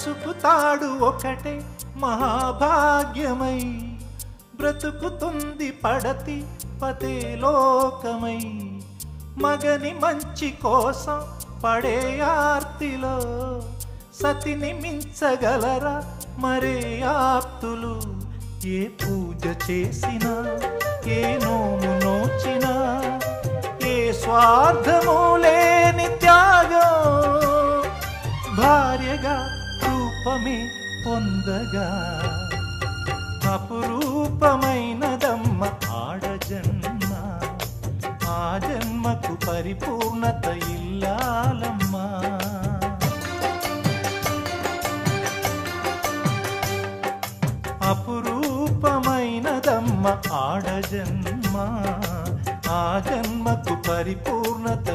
పసుపు తాడు ఒకటే మహాభాగ్యమై బ్రతుకుతుంది పడతి పదే లోకమై మగని మంచి కోసం పడే ఆర్తిలో సతిని మించగలరా మరే ఆప్తులు ఏ పూజ చేసినా ఏ నోము నోచినా ఏ స్వార్థము లేని త్యాగం భార్యగా రూపమే పొందగా అపురూపమైనదమ్మ ఆడజన్మ ఆ జన్మకు పరిపూర్ణత ఇల్లాలమ్మా అపురూపమైనదమ్మ ఆడజన్మ ఆ జన్మకు పరిపూర్ణత